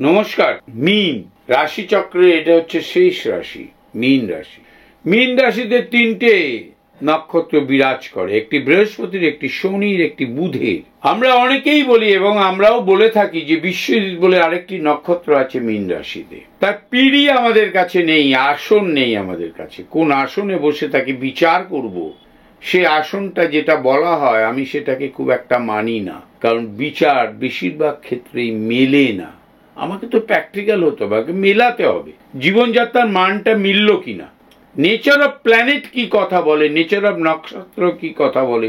নমস্কার। মীন রাশি চক্রে এটা হচ্ছে শেষ রাশি, মীন রাশি। মীন রাশিতে তিনটে নক্ষত্র বিরাজ করে, একটি বৃহস্পতির, একটি শনির, একটি বুধের। আমরা অনেকেই বলি এবং আমরাও বলে থাকি যে বিশ্বজিৎ বলে আরেকটি নক্ষত্র আছে মীন রাশিতে। তার পিড়ি আমাদের কাছে নেই, আসন নেই আমাদের কাছে। কোন আসনে বসে তাকে বিচার করব, সে আসনটা যেটা বলা হয় আমি সেটাকে খুব একটা মানি না, কারণ বিচার বেশিরভাগ ক্ষেত্রেই মেলে না। আমাকে তো প্র্যাকটিক্যাল হতে হবে, মেলাতে হবে জীবনযাত্রার মানটা মিলল কিনা। নেচার অফ প্ল্যানেট কি কথা বলে, নেচার অফ নক্ষত্র কি কথা বলে,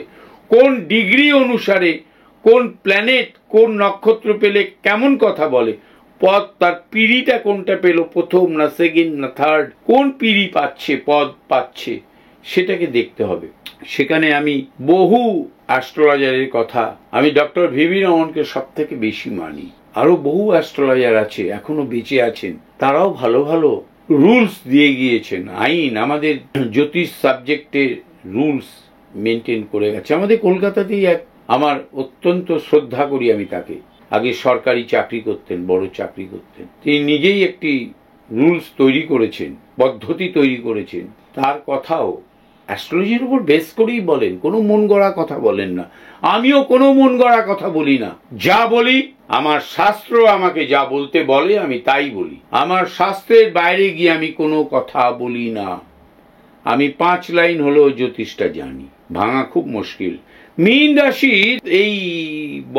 কোন ডিগ্রি অনুসারে কোন প্ল্যানেট কোন নক্ষত্র পেলে কেমন কথা বলে, পদ তার পিড়িটা কোনটা পেল, প্রথম না সেকেন্ড না থার্ড, কোন পিড়ি পাচ্ছে পদ পাচ্ছে, সেটাকে দেখতে হবে। সেখানে আমি বহু অ্যাস্ট্রোলজারের কথা, আমি ডক্টর ভিভি রমনকে সব থেকে বেশি মানি। আরো বহু অ্যাস্ট্রোলজার আছে এখনো বেঁচে আছেন, তারাও ভালো ভালো রুলস দিয়ে গিয়েছেন। আইন আমাদের জ্যোতিষ সাবজেক্টের রুলস মেনটেন করে গেছে। আমাদের কলকাতাতেই এক, আমার অত্যন্ত শ্রদ্ধা করি আমি তাকে, আগে সরকারি চাকরি করতেন, বড় চাকরি করতেন। তিনি নিজেই একটি রুলস তৈরি করেছেন, পদ্ধতি তৈরি করেছেন। তার কথাও অ্যাস্ট্রোলজির উপর বেস করেই বলেন, কোনো মন গড়া কথা বলেন না। আমিও কোনো মন গড়া কথা বলি না, যা বলি আমার শাস্ত্র আমাকে যা বলতে বলে আমি তাই বলি। আমার শাস্ত্রের বাইরে গিয়ে আমি কোনো কথা বলি না। আমি 5 লাইন হলেও জ্যোতিষটা জানি, ভাঙা খুব মুশকিল। মীন রাশির এই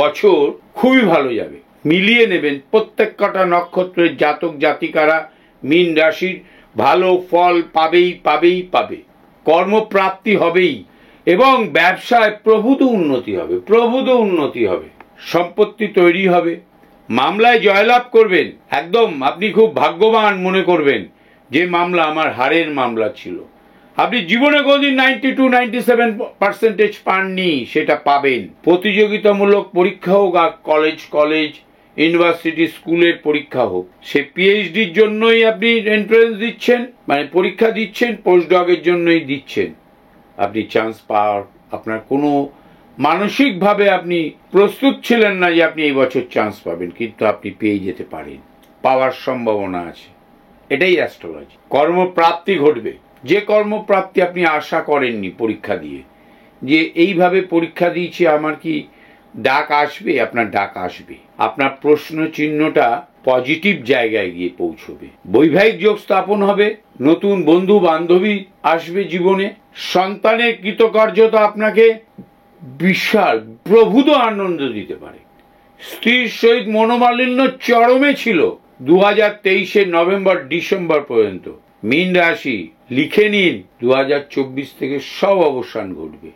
বছর খুবই ভালো যাবে, মিলিয়ে নেবেন। প্রত্যেক কটা নক্ষত্রের জাতক জাতিকারা মীন রাশির ভালো ফল পাবেই পাবেই পাবে, কর্মপ্রাপ্তি হবেই, এবং ব্যবসায় প্রভূত উন্নতি হবে, প্রভূত উন্নতি হবে, সম্পত্তি তৈরি হবে, মামলায় জয়লাভ করবেন। একদম আপনি খুব ভাগ্যবান মনে করবেন যে মামলা আমার হারের মামলা ছিল। আপনি জীবনে কোনদিন 92-97% পাননি, সেটা পাবেন। প্রতিযোগিতামূলক পরীক্ষা হোক, আর কলেজ ইউনিভার্সিটি স্কুলের পরীক্ষা হোক, সে পিএইচডির জন্যই আপনি এন্ট্রান্স দিচ্ছেন, মানে পরীক্ষা দিচ্ছেন, পোস্টডকের জন্যই দিচ্ছেন, আপনি চান্স পাওয়ার আপনার কোনো মানসিকভাবে আপনি প্রস্তুত ছিলেন না যে আপনি এই বছর চান্স পাবেন, কিন্তু আপনি পেয়ে যেতে পারেন, পাওয়ার সম্ভাবনা আছে। এটাই অ্যাস্ট্রোলজি। কর্মপ্রাপ্তি ঘটবে, যে কর্মপ্রাপ্তি আপনি আশা করেননি পরীক্ষা দিয়ে, যে এইভাবে পরীক্ষা দিয়েছি আমার কি ডাক আসবে, আপনার ডাক আসবে। আপনার প্রশ্ন চিহ্নটা পজিটিভ জায়গায় গিয়ে পৌঁছবে। বৈবাহিক যোগ স্থাপন হবে, নতুন বন্ধু বান্ধবী আসবে জীবনে, সন্তানের কৃতকার্যতা আপনাকে বিশাল প্রভূত আনন্দ দিতে পারে। স্ত্রীর সহিত মনোমালিন্য চরমে ছিল 2023 নভেম্বর ডিসেম্বর পর্যন্ত। মীন রাশি লিখে নিন, 2024 থেকে সব অবসান ঘটবে,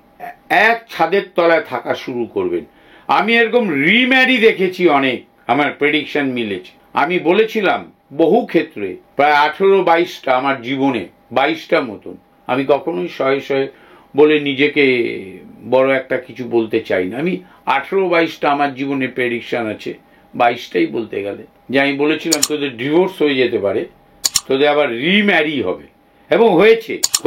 এক ছাদের তলায় থাকা শুরু করবেন। আমি এরকম রিম্যারি দেখেছি অনেক, আমার প্রেডিকশন মিলেছে। আমি বলেছিলাম বহু ক্ষেত্রে, প্রায় 18-22টা আমার জীবনে, 22টা মতন। আমি কখনোই শয়ে বলে নিজেকে বড় একটা কিছু বলতে চাই না। আমি 18-22টা আমার জীবনে প্রেডিকশন আছে, 22টাই বলতে গেলে, যে আমি বলেছিলাম তোদের ডিভোর্স হয়ে যেতে পারে, তোদের আবার রিম্যারি হবে, এবং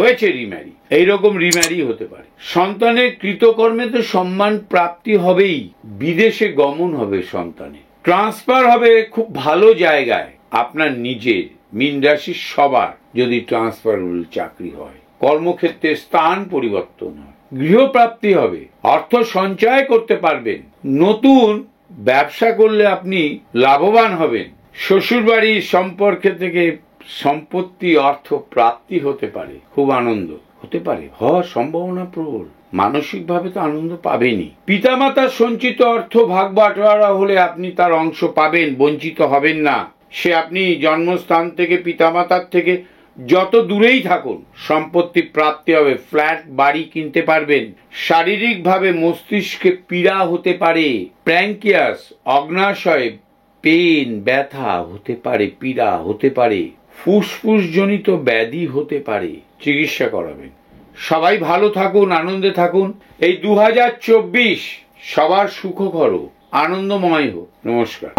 হয়েছে রিম্যারি, এইরকম রিম্যারি হতে পারে। সন্তানের কৃতকর্মে তো সম্মান প্রাপ্তি হবেই, বিদেশে গমন হবে, সন্তানের ট্রান্সফার হবে খুব ভালো জায়গায়। আপনার নিজের মীন রাশির সবার যদি ট্রান্সফারেবল চাকরি হয়, কর্মক্ষেত্রে স্থান পরিবর্তন হয়, গৃহপ্রাপ্তি হবে, অর্থ সঞ্চয় করতে পারবেন, নতুন ব্যবসা করলে আপনি লাভবান হবেন, শ্বশুরবাড়ির সম্পর্কে থেকে সম্পত্তি অর্থ প্রাপ্তি হতে পারে, খুব আনন্দ হতে পারে, হওয়ার সম্ভাবনা প্রবল। মানসিকভাবে তো আনন্দ পাবেনই। পিতামাতার সঞ্চিত অর্থ ভাগ বাটোয়ারা হলে আপনি তার অংশ পাবেন, বঞ্চিত হবেন না। সে আপনি জন্মস্থান থেকে, পিতামাতার থেকে যত দূরেই থাকুন, সম্পত্তি প্রাপ্তি হবে, ফ্ল্যাট বাড়ি কিনতে পারবেন। শারীরিকভাবে মস্তিষ্কে পীড়া হতে পারে, প্র্যাঙ্কিয়াস অগ্নাশয় পেন ব্যথা হতে পারে, পীড়া হতে পারে, ফুসফুস জনিত ব্যাধি হতে পারে, চিকিৎসা করাবেন। সবাই ভালো থাকুন, আনন্দে থাকুন। এই 2024 সবার সুখকর, আনন্দময় হোক। নমস্কার।